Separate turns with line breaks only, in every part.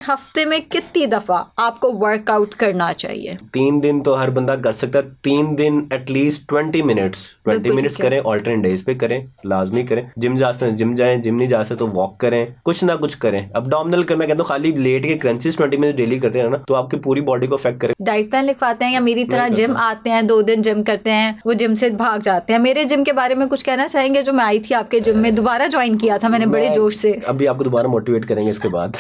हफ्ते में कितनी दफा आपको वर्कआउट करना चाहिए?
3 दिन तो हर बंदा कर सकता है। 3 दिन एटलीस्ट 20 मिनट्स करें, ऑल्टरनेट डेज पे करें, लाजमी करें। जिम जा सकते हैं जिम जाएं, जिम नहीं जा सकते तो वॉक करें, कुछ ना कुछ करें। अब्डोमिनल कर, मैं कहता हूँ खाली लेट के क्रंचेस 20 मिनट डेली करते हैं ना, तो आपकी पूरी बॉडी को अफेक्ट करे।
डाइट प्लान लिखवाते हैं या मेरी तरह जिम आते हैं, 2 दिन जिम करते हैं, वो जिम से भाग जाते हैं? मेरे जिम के बारे में कुछ कहना चाहेंगे? जो मैं आई थी आपके जिम में, दोबारा ज्वाइन किया था मैंने बड़े जोश से।
अभी आपको दोबारा मोटिवेट करेंगे इसके बाद।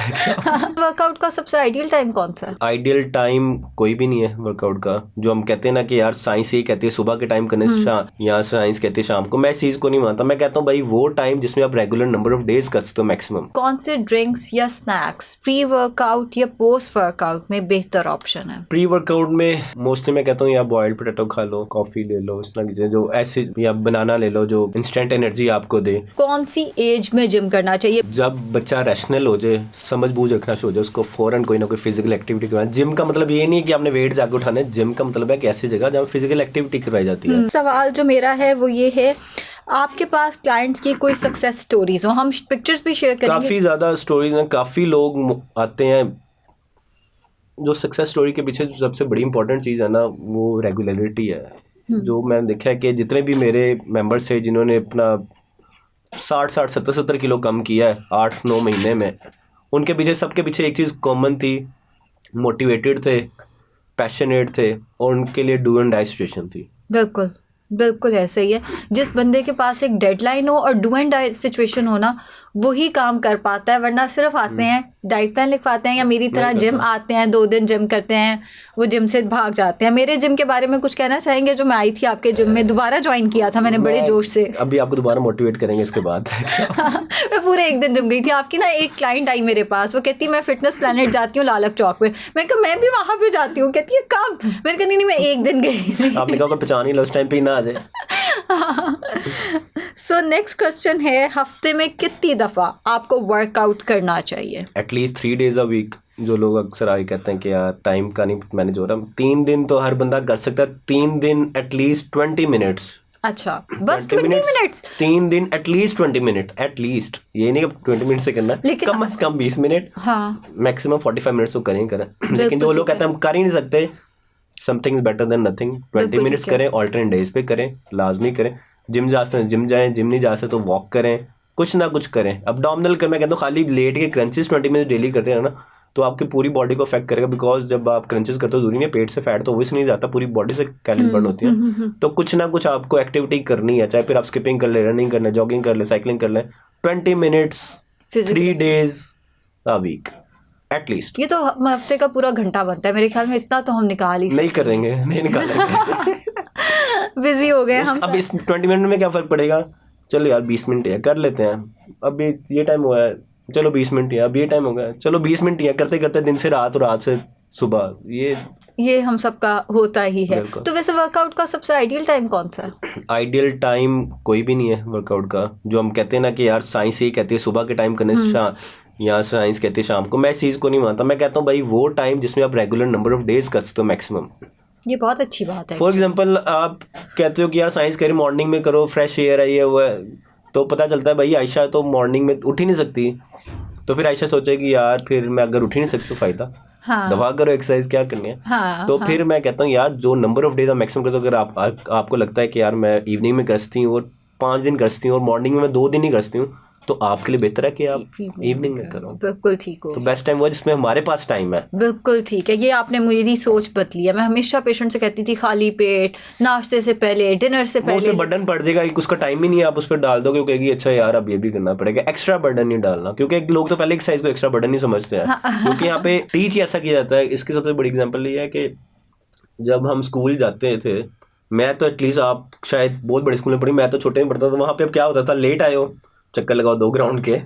वर्कआउट का सबसे आइडियल टाइम कौन सा है?
आइडियल टाइम कोई भी नहीं है वर्कआउट का। जो हम कहते हैं ना कि यार साइंस ये कहती है सुबह के टाइम करने से, या साइंस कहती है शाम को, मैं इस चीज को नहीं मानता। मैं कहता हूँ भाई वो टाइम जिसमें आप रेगुलर नंबर ऑफ डेज कर सकते हो मैक्सिमम।
कौन से ड्रिंक्स या स्नैक्स प्री वर्कआउट या पोस्ट वर्कआउट में बेहतर ऑप्शन है?
प्री वर्कआउट में मोस्टली मैं कहता हूँ या बॉइल्ड पोटैटो खा लो, कॉफी ले लो, इस तरह की चीजें जो ऐसे, या बनाना ले लो जो इंस्टेंट एनर्जी आपको दे।
कौन सी एज में जिम करना चाहिए?
जब बच्चा रैशनल हो जाए, समझ बूझ रखना शुरू हो जाए, उसको फौरन कोई ना कोई फिजिकल एक्टिविटी करवाएं। जिम का मतलब ये नहीं कि आपने वेट जाके उठाने, जिम का मतलब है कि ऐसी जगह जहाँ फिजिकल एक्टिविटी करवाई जाती है।
सवाल जो मेरा है वो ये है, आपके पास क्लाइंट्स की कोई सक्सेस स्टोरीज हो? हम पिक्चर्स भी शेयर करेंगे।
काफ़ी ज़्यादा स्टोरीज हैं, काफ़ी लोग आते हैं। जो सक्सेस स्टोरी के पीछे जो सबसे बड़ी इंपॉर्टेंट चीज़ है ना, वो रेगुलरिटी है। जो मैंने देखा है कि जितने भी मेरे मेंबर्स थे जिन्होंने अपना 60 70 किलो कम किया है 8-9 महीने में, उनके पीछे, सबके पीछे एक चीज़ कॉमन थी, मोटिवेटेड थे, पैशनेट थे, और उनके लिए डू एंड डाई सिचुएशन थी।
बिल्कुल बिल्कुल ऐसे ही है। जिस बंदे के पास एक डेडलाइन हो और डू एंड डाई सिचुएशन हो ना, वही काम कर पाता है। वरना सिर्फ आते हैं, डाइट प्लान लिखवाते हैं या मेरी तरह जिम आते हैं, 2 दिन जिम करते हैं, वो जिम से भाग जाते हैं। मेरे जिम के बारे में कुछ कहना चाहेंगे? जो मैं आई थी आपके जिम में, दोबारा ज्वाइन किया था मैंने बड़े जोश से।
अभी आपको दोबारा मोटिवेट करेंगे इसके बाद।
मैं पूरे 1 दिन जिम गई थी। आपकी ना एक क्लाइंट आई मेरे पास, वो कहती है मैं फिटनेस प्लैनेट जाती हूँ लालक चौक में। मैं कहा मैं भी वहाँ पे जाती हूँ। कहती है कब? मैंने कहा नहीं मैं 1 दिन गई।
आपने कहा पहचान ही लो, उस टाइम पे ही ना आ जाए।
सो नेक्स्ट क्वेश्चन है, हफ्ते में कितनी दफा आपको वर्कआउट करना चाहिए?
At least 3 days a week। जो लोग अक्सर आए कहते हैं कि यार टाइम का नहीं मैनेज हो रहा, 3 दिन तो हर बंदा कर सकता है। 3 दिन एटलीस्ट 20 मिनट्स।
अच्छा, बस 20 मिनट्स?
3 दिन एटलीस्ट 20 मिनट, एटलीस्ट। ये नहीं कि 20 मिनट से करना, कम से कम 20 मिनट,
हाँ,
मैक्सिमम 45 मिनट्स तो करें। लेकिन जो लोग कहते हैं हम कर ही नहीं सकते, something is better than nothing. 20 minutes करें, ऑल्टरनेट डेज पे करें, लाजमी करें। जिम जा सकते हैं जिम जाएं, जिम नहीं जा सकते तो वॉक करें, कुछ ना कुछ करें। अब्डोमिनल कर, मैं कहता हूँ खाली लेट के क्रंचेस 20 मिनट डेली करते हैं ना, तो आपकी पूरी बॉडी को अफेक्ट करेगा। बिकॉज जब आप क्रंचेस करते हो, जरूरी नहीं पेट से फैट तो ऑब्वियसली नहीं जाता, पूरी बॉडी से कैलोरीज बर्न होती है। तो कुछ ना कुछ आपको एक्टिविटी करनी है, चाहे फिर आप स्किपिंग कर ले, रनिंग कर ले, जॉगिंग कर ले, साइकिलिंग कर ले। 20 minutes 3 days a week at least.
ये तो हफ्ते का पूरा घंटा बनता है मेरे ख्याल में। इतना तो हम निकाल ही
नहीं करेंगे, नहीं निकालेंगे।
बिजी हो गए हम।
अब इस 20 मिनट में क्या फर्क पड़ेगा? चलो यार 20 मिनट है, कर लेते हैं। अब ये टाइम हुआ है, चलो 20 मिनट है। अब ये टाइम हो गया, चलो 20 मिनट है। करते करते दिन से रात और रात से सुबह, ये हम सबका होता ही है। तो वैसे वर्कआउट का सबसे आइडियल टाइम कौन सा है? आइडियल टाइम कोई भी नहीं है वर्कआउट का। जो हम कहते हैं ना कि यार साइंस ये कहती है सुबह के टाइम करने से, या साइंस कहती है शाम को, मैं इस चीज़ को नहीं मानता। मैं कहता हूँ भाई वो टाइम जिसमें आप रेगुलर नंबर ऑफ डेज कर सकते हो मैक्सिमम।
ये बहुत अच्छी बात है।
फॉर एग्जाम्पल आप कहते हो कि यार साइंस कह रही मॉर्निंग में करो, फ्रेश एयर है, ये हुआ है, तो पता चलता है भाई आयशा तो मॉर्निंग में उठ ही नहीं सकती। तो फिर आयशा सोचेगी यार फिर मैं अगर उठ ही नहीं सकती तो फायदा, दवा करो, एक्सरसाइज क्या करनी है। तो फिर मैं कहता हूँ यार जो नंबर ऑफ डेज आप मैक्सिमम करते हो, अगर आपको लगता है कि यार मैं इवनिंग में कर सकती हूँ और 5 दिन कर सकती हूँ और मॉर्निंग में मैं 2 दिन ही कर सकती हूँ, तो आपके लिए बेहतर है कि आप इवनिंग में करो।
बिल्कुल ठीक हो।
तो बेस्ट टाइम वो जिसमें हमारे पास टाइम है।
बिल्कुल ठीक है, ये आपने मेरी सोच बदली है। मैं हमेशा पेशेंट से कहती थी खाली पेट, नाश्ते से पहले, डिनर से पहले।
उस पर बर्डन पड़ जाएगा, उसका टाइम ही नहीं है, आप उस पर डाल दोगे, कहेगी अच्छा यार अब ये भी करना पड़ेगा। एक्स्ट्रा बर्डन नहीं डालना, क्योंकि लोग तो पहले एक्सरसाइज को एक्स्ट्रा बर्डन नहीं समझते हैं। क्योंकि यहाँ पे टीच ऐसा किया जाता है। इसकी सबसे बड़ी एग्जाम्पल ये है कि जब हम स्कूल जाते थे, मैं तो एटलीस्ट, आप शायद बहुत बड़े स्कूल में पढ़ी, मैं तो छोटे में पढ़ता था, वहाँ पे अब क्या होता था, लेट आए हो, चक्कर लगाओ 2 ग्राउंड के।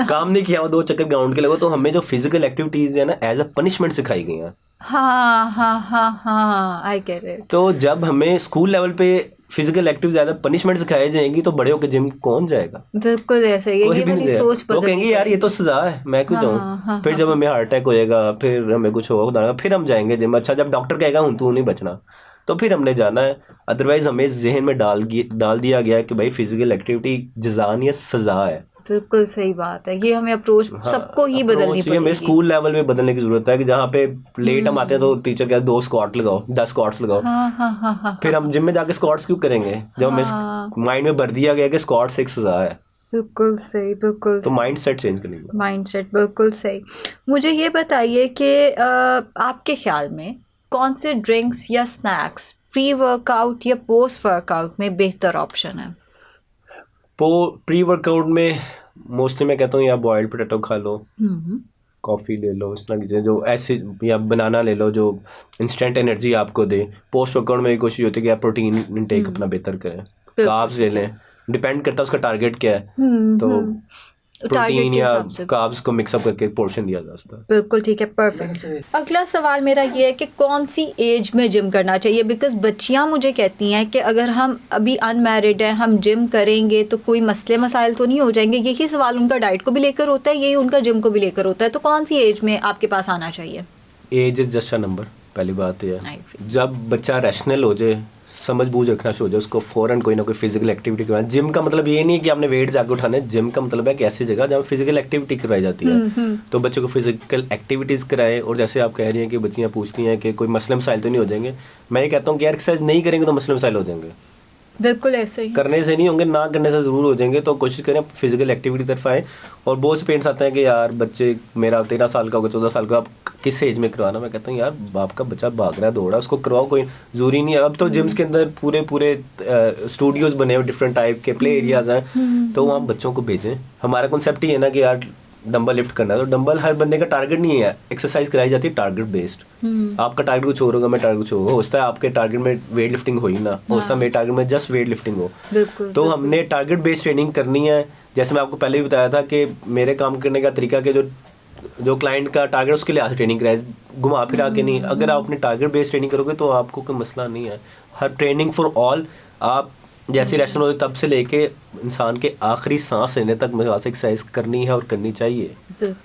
काम नहीं किया हो, 2 चक्कर ग्राउंड के लगाओ। तो हमें जो फिजिकल एक्टिविटीज है ना, एज अ पनिशमेंट सिखाई गई हैं।
हाँ, आई गेट इट।
तो जब हमें स्कूल लेवल पे फिजिकल एक्टिविटीज ज्यादा पनिशमेंट सिखाई जाएंगी, तो बड़े होकर जिम कौन जाएगा?
बिल्कुल ऐसे ही, ये वाली सोच बदल।
वो कहेंगे यार ये तो सजा है, मैं क्यों जाऊँ? फिर जब हमें हार्ट अटैक होएगा, फिर हमें कुछ होगा, फिर हम जाएंगे जिम। अच्छा, जब डॉक्टर कहेगा हूँ तू नहीं बचना, तो फिर हमने जाना है। अदरवाइज हमें जहन में डाल दिया गया है कि भाई फिजिकल एक्टिविटी जज़ा नहीं है, सजा है।
बिल्कुल सही बात है, ये हमें अप्रोच सबको ही बदलनी
हमें
पड़ेगी।
स्कूल लेवल में बदलने की जरूरत है कि जहाँ पे लेट हम आते हैं तो टीचर कहते 2 स्क्वाट लगाओ, 10 स्क्वाट्स लगाओ।
हाँ।
फिर हम जिम में जाके स्क्वाट्स क्यों करेंगे जब हमें माइंड में भर दिया गया कि स्क्वाट्स एक सजा है।
बिल्कुल सही, बिल्कुल
तो माइंड सेट चेंज करनी है।
माइंडसेट बिल्कुल सही। मुझे ये बताइए कि आपके ख्याल में कौन से ड्रिंक्स या स्नैक्स प्री वर्कआउट या पोस्ट वर्कआउट में बेहतर ऑप्शन है?
प्री वर्कआउट में मोस्टली मैं कहता हूँ या बॉइल्ड पोटैटो खा लो, कॉफ़ी ले लो, इस तरह की चीज़ें जो ऐसे, या बनाना ले लो जो इंस्टेंट एनर्जी आपको दे। पोस्ट वर्कआउट में कोशिश होती है कि आप प्रोटीन इंटेक अपना बेहतर करें, कार्ब्स ले लें, डिपेंड करता है उसका टारगेट क्या है। तो प्रोटीन या कार्ब्स को मिक्सअप करके पोर्शन दिया जा सकता है।
बिल्कुल ठीक है, परफेक्ट। अगला सवाल मेरा ये है कि कौन सी एज में जिम करना चाहिए? बिकॉज बच्चियां मुझे कहती हैं कि अगर हम अभी अनमैरिड हैं, हम जिम करेंगे तो कोई मसले मसाइल तो नहीं हो जाएंगे। यही सवाल उनका डाइट को भी लेकर होता है, यही उनका जिम को भी लेकर होता है। तो कौन सी एज में आपके पास आना चाहिए?
Age is just a number, पहली बात यह है। जब बच्चा रैशनल हो जाए, समझ बूझ रखना शुरू हो जाए, उसको फ़ौरन कोई ना कोई फिजिकल एक्टिविटी करवाएं। जिम का मतलब ये नहीं है कि आपने वेट जाके उठाना है। जिम का मतलब है कि ऐसी जगह जहाँ फिजिकल एक्टिविटी करवाई जाती है। तो बच्चों को फिजिकल एक्टिविटीज़ कराएं। और जैसे आप कह रही हैं कि बच्चियाँ पूछती हैं कि कोई मसले मसाइल तो नहीं हो जाएंगे, मैं ये कहता हूँ कि यार एक्सरसाइज नहीं करेंगे तो मसले मसाइल हो जाएंगे।
बिल्कुल ऐसे ही,
करने से नहीं होंगे, ना करने से ज़रूर हो जाएंगे। तो कोशिश करें फिजिकल एक्टिविटी तरफ आएँ। और बहुत से पेरेंट्स आते हैं कि यार बच्चे, मेरा 13 साल का होगा, 14 साल का, आप किस एज में करवाना? मैं कहता हूँ यार बाप का बच्चा भाग रहा है, दौड़ रहा है, उसको करवाओ, कोई ज़रूरी नहीं है। अब तो जिम्स के अंदर पूरे स्टूडियोज़ बने हुए, डिफरेंट टाइप के प्ले एरियाज़ हैं, तो वहाँ बच्चों को भेजें। हमारा कॉन्सेप्ट ही है ना कि यार डंबल लिफ्ट करना है, तो डंबल हर बंदे का टारगेट नहीं है। एक्सरसाइज कराई जाती है टारगेट बेस्ड। आपका टारगेट कुछ और होगा, मैं टारगेट कुछ होगा। हो सकता है आपके टारगेट में वेट लिफ्टिंग हो ही ना, हो सकता है मेरे टारगेट में जस्ट वेट लिफ्टिंग हो। तो हमने टारगेट बेस्ड ट्रेनिंग करनी है। जैसे मैं आपको पहले भी बताया था कि मेरे काम करने का तरीका कि जो क्लाइंट का टारगेट उसके लिए ट्रेनिंग कराए, घुमा फिरा के नहीं। अगर आप अपने टारगेट बेस्ड ट्रेनिंग करोगे तो आपको कोई मसला नहीं है। हर ट्रेनिंग फॉर ऑल, आप जैसे रैशनल हो तब से लेके इंसान के आखिरी सांस लेने तक मुझे एक्सरसाइज करनी है और करनी चाहिए।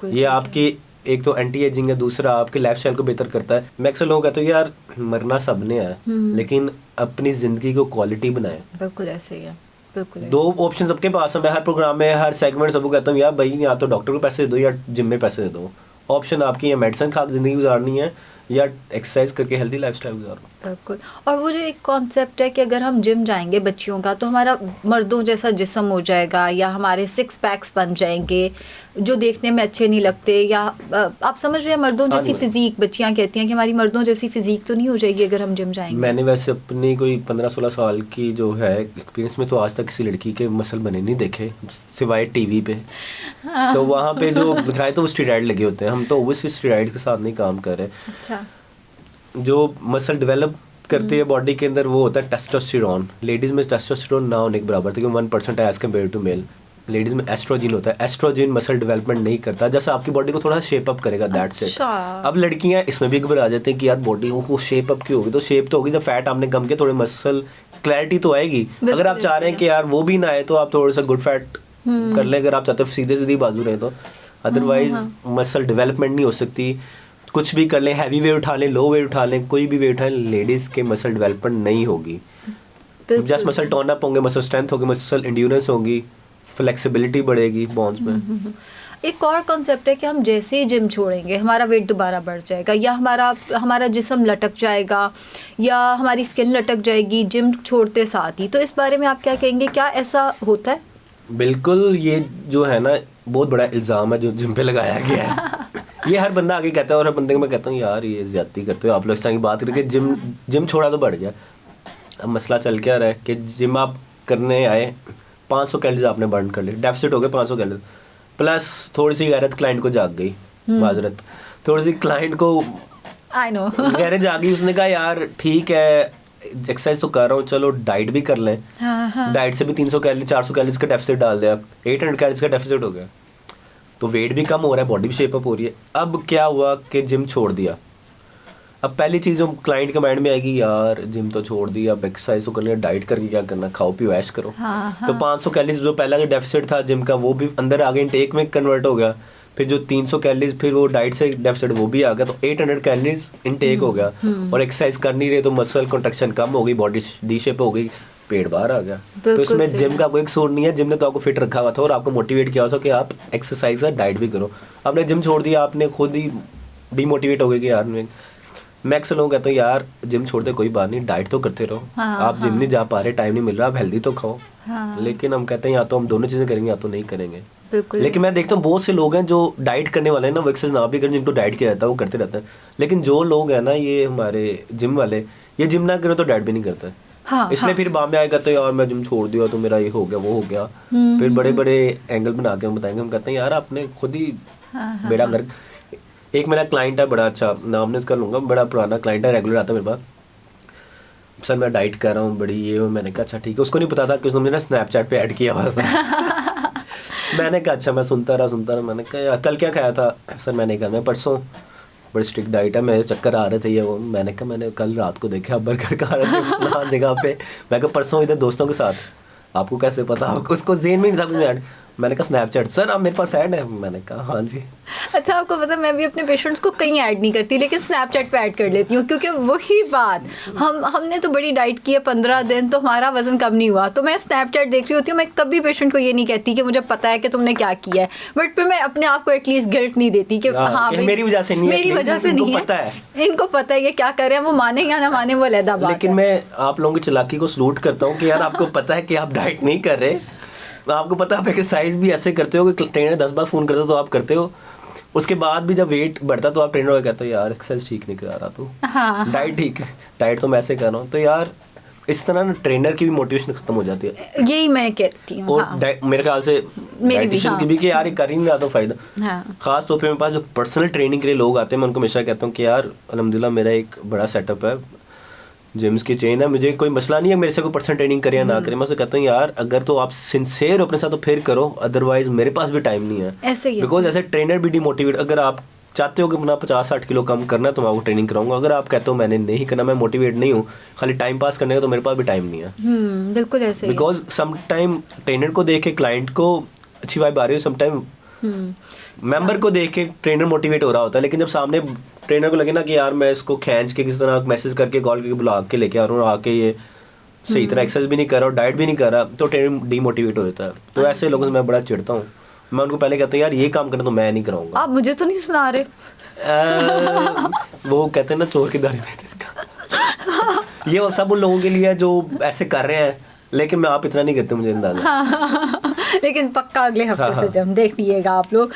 ये आपकी एक तो एंटी एजिंग है, दूसरा आपके लाइफ स्टाइल को बेहतर करता है। मैं अक्सर लोगों को कहता हूँ यार मरना सबने है, लेकिन अपनी ज़िंदगी को क्वालिटी बनाएं।
बिल्कुल ऐसे ही है, बिल्कुल।
2 ऑप्शन सबके पास है। मैं हर प्रोग्राम में, हर सेगमेंट सबको कहता हूँ यार भाई या तो डॉक्टर को पैसे दे दो या जिम में पैसे दे दो। ऑप्शन आपकी या मेडिसिन खा के ज़िंदगी गुजारनी है या एक्सरसाइज करके हेल्दी लाइफस्टाइल गुजारो।
बिल्कुल। और वो जो एक कॉन्सेप्ट है कि अगर हम जिम जाएंगे बच्चियों का तो हमारा मर्दों जैसा जिस्म हो जाएगा, या हमारे 6 पैक्स बन जाएंगे जो देखने में अच्छे नहीं लगते, या आप समझ रहे हैं मर्दों जैसी फिजिक। बच्चियां कहती हैं कि हमारी मर्दों जैसी फिजिक तो नहीं हो जाएगी अगर हम जिम जाएंगे।
मैंने वैसे अपनी कोई 15-16 साल की जो है एक्सपीरियंस में तो आज तक किसी लड़की के मसल बने नहीं देखे, सिवाय टीवी पे। तो वहाँ पे जो दिखाए तो वो स्टेरॉइड लगे होते हैं। हम तो ओबियसली स्टेरॉइड के साथ नहीं काम कर रहे।
अच्छा।
जो मसल डेवलप करती है बॉडी के अंदर वो होता है टेस्टोस्टेरोन। लेडीज़ में टेस्टोस्टेरोन ना होने के बराबर था, क्योंकि 1% है as compared to male. Ladies में एस्ट्रोजिन होता है। एस्ट्रोजिन मसल डेवलपमेंट नहीं करता, जैसे आपकी बॉडी को थोड़ा शेप अप करेगा, दैट्स इट। अब लड़कियां इसमें भी घबरा जाते हैं कि यार बॉडी को शेप अप क्यों होगी? तो शेप तो होगी जब फैट आपने कम किया, थोड़े मसल क्लैरिटी तो आएगी। अगर आप चाह रहे हैं कि यार वो भी ना आए तो आप थोड़ा सा गुड फैट कर लें, अगर आप चाहते हो सीधे सीधी बाजू रहे तो। अदरवाइज मसल डेवलपमेंट नहीं हो सकती। कुछ भी कर लें, हैवी वेट उठा लें, लो वेट उठा लें, कोई भी वेट उठा लें, लेडीज़ के मसल डेवलपमेंट नहीं होगी। जस्ट मसल टोन अप होंगे, मसल स्ट्रेंथ होगी, मसल इंड्योरेंस होगी, फ्लेक्सिबिलिटी बढ़ेगी बोन्स में।
एक और कॉन्सेप्ट है कि हम जैसे ही जिम छोड़ेंगे हमारा वेट दोबारा बढ़ जाएगा, या हमारा जिस्म लटक जाएगा, या हमारी स्किन लटक जाएगी जिम छोड़ते साथ ही। तो इस बारे में आप क्या कहेंगे, क्या ऐसा होता है?
बिल्कुल, ये जो है ना बहुत बड़ा इल्ज़ाम है जो जिम पे लगाया गया है। ये हर बंदा आगे कहता है और हर बंदे को मैं कहता हूँ यार ये ज़्यादती करते हो आप लोग इस तरह की बात करके। जिम छोड़ा तो बढ़ गया। अब मसला चल क्या रहा है कि जिम आप करने आए, 500 कैलोरीज आपने बर्न कर ली, डेफिसिट हो गए 500 कैलोरीज, प्लस थोड़ी सी गैरत क्लाइंट को जाग गई, माजरत थोड़ी सी क्लाइंट को
आई नो
गैरत जाग गई। उसने कहा यार ठीक है एक्सरसाइज तो कर रहा हूँ, चलो डाइट भी कर लें। डाइट से भी 300 कैलोरी 400 कैलोरीज का डेफिसिट डाल दिया, 800 कैलोरीज का डेफिसिट हो गया। तो वेट भी कम हो रहा है, बॉडी भी शेप अप हो रही है। अब क्या हुआ कि जिम छोड़ दिया। अब पहली चीज़ जो क्लाइंट के माइंड में आएगी यार जिम तो छोड़ दिया, अब एक्सरसाइज तो कर लिया, डाइट करके क्या करना, खाओ पियो ऐश करो। तो 500 कैलोरीज जो पहला जो डेफिसिट था जिम का वो भी अंदर आगे इंटेक में कन्वर्ट हो गया। फिर जो 300 कैलोरीज फिर वो डाइट से डेफिसिट वो भी आ गया, तो 800 कैलोरीज इनटेक हो गया। और एक्सरसाइज कर नहीं रहे तो मसल कॉन्ट्रैक्शन कम हो गई, बॉडी डी शेप हो गई, पेट बाहर आ गया। तो
बिल्कुल
इसमें
सही
जिम का कोई कसूर नहीं है, जिम ने तो आपको फिट रखा हुआ था और आपको मोटिवेट किया था कि आप एक्सरसाइज और डाइट भी करो। आपने जिम छोड़ दिया, आपने खुद ही डीमोटिवेट हो गए कि यार मैं अक्सर लोग कहते हैं यार जिम छोड़ दे कोई बात नहीं, डाइट तो करते रहो। आप जिम नहीं जा पा रहे, टाइम नहीं मिल रहा, आप हेल्दी तो खाओ। लेकिन हम कहते हैं या तो हम दोनों चीज़ें करेंगे या तो नहीं करेंगे।
बिल्कुल।
लेकिन मैं देखता हूँ बहुत से लोग हैं जो डाइट करने वाले हैं ना, वो एक्सरसाइज ना भी करें, जिनको डाइट किया जाता है वो करते रहते हैं। लेकिन जो लोग हैं ना ये हमारे जिम वाले, ये जिम ना करें तो डाइट भी नहीं करते। इसलिए फिर बाद में आए कहते हैं यार मैं जिम छोड़ दिया तो मेरा ये हो गया वो हो गया। फिर बड़े बड़े एंगल बना के हम बताएंगे, हम कहते हैं यार आपने खुद ही बेड़ा गर्क। एक मेरा क्लाइंट है, बड़ा अच्छा, नाम नहीं इसका लूँगा, बड़ा पुराना क्लाइंट है, रेगुलर आता है मेरे पास। सर मैं डाइट कर रहा हूँ बड़ी ये, मैंने कहा अच्छा ठीक है। उसको नहीं पता था कि उसने मुझे ना स्नैपचैट पे ऐड किया हुआ था। मैंने कहा अच्छा, मैं सुनता रहा। मैंने कहा यार कल क्या खाया था? सर मैंने कहा मैं परसों, बड़ी स्ट्रिक्ट डाइट है, मेरे चक्कर आ रहे थे ये वो। मैंने कहा मैंने कल रात को देखा बर्गर खा रहे थे वहाँ जगह पे। मैं कहा परसों इधर दोस्तों के साथ। आपको कैसे पता? आपको उसको ज़हन में नहीं था कुछ ऐड। मैंने कहा स्नैपचैट। सर आप मेरे पास ऐड है? मैंने कहा हाँ जी।
अच्छा, आपको पता मैं भी अपने पेशेंट्स को कहीं ऐड नहीं करती, लेकिन स्नैपचैट पे ऐड कर लेती हूँ, क्योंकि वही बात, हमने तो बड़ी डाइट की है 15 दिन, तो हमारा वजन कम नहीं हुआ, तो मैं स्नैपचैट देख रही होती हूँ। मैं कभी पेशेंट को ये नहीं कहती कि मुझे पता है कि तुमने क्या किया है, बट फिर मैं अपने आप को एटलीस्ट गिल्ट नहीं देती कि हाँ भाई
मेरी वजह से नहीं है,
मेरी वजह से नहीं है, इनको पता है ये क्या कर रहे हैं, वो माने या ना माने वो अलग बात है।
लेकिन मैं आप लोगों की चालाकी को सलूट करता हूँ कि यार आपको पता है कि आप डाइट नहीं कर रहे, आपको पता है आप एक्सरसाइज भी ऐसे करते हो कि ट्रेनर 10 बार फ़ोन करते हो तो आप करते हो, उसके बाद भी जब वेट बढ़ता तो आप ट्रेनर को कहते हो यार एक्सरसाइज ठीक नहीं करा रहा तू, डाइट ठीक, डाइट तो मैं ऐसे कर रहा हूँ। तो यार इस तरह ना ट्रेनर की भी मोटिवेशन खत्म हो जाती है।
यही मैं कहती हूँ।
और मेरे ख्याल से डाइटिशियन की भी कि यार ये कर ही नहीं रहा तो फ़ायदा। खास तौर पे मेरे पास जो पर्सनल ट्रेनिंग के लिए लोग आते हैं, मैं उनको हमेशा कहता हूँ कि यार अल्हम्दुलिल्लाह मेरा एक बड़ा सेटअप है, जिम्स की चेन है, मुझे कोई मसला नहीं है मेरे से कोई पर्सनल ट्रेनिंग करे या ना करे। मैं उससे कहता हूँ यार अगर तो आप सिंसियर हो अपने साथ तो फिर करो, अदरवाइज मेरे पास भी टाइम नहीं है।
ऐसे ही
बिकॉज ऐसे ट्रेनर भी डिमोटिवेट, अगर आप चाहते हो कि अपना 50-60 किलो कम करना है तो मैं आपको ट्रेनिंग कराऊंगा। अगर आप कहते हो मैंने नहीं करना, मैं मोटिवेट नहीं हूँ, खाली टाइम पास करने का, तो मेरे पास भी टाइम नहीं है।
बिल्कुल ऐसे ही।
बिकॉज सम टाइम ट्रेनर को देख के क्लाइंट को अच्छी वाइब आ रही है, सम टाइम मेंबर को देख के ट्रेनर मोटिवेट हो रहा होता है, लेकिन जब सामने ट्रेनर को लगे ना कि यार मैं इसको खींच के किसी तरह मैसेज करके कॉल करके बुला के लेके आ रहा हूँ, आके ये सही तरह एक्सरसाइज भी नहीं कर रहा और डाइट भी नहीं कर रहा, तो ट्रेनर डीमोटिवेट हो जाता है। तो ऐसे लोगों से मैं बड़ा चिढ़ता हूँ। मैं उनको पहले कहता हूँ यार ये काम करना तो मैं नहीं कराऊंगा।
आप मुझे तो नहीं सुना रहे।
वो कहते हैं ना चोर की दाढ़ी में तिनका। ये सब उन लोगों के लिए है जो ऐसे कर रहे हैं, लेकिन मैं आप इतना नहीं करते, मुझे अंदाजा।
लेकिन पक्का अगले हफ्ते से जब देख लीजिएगा आप लोग।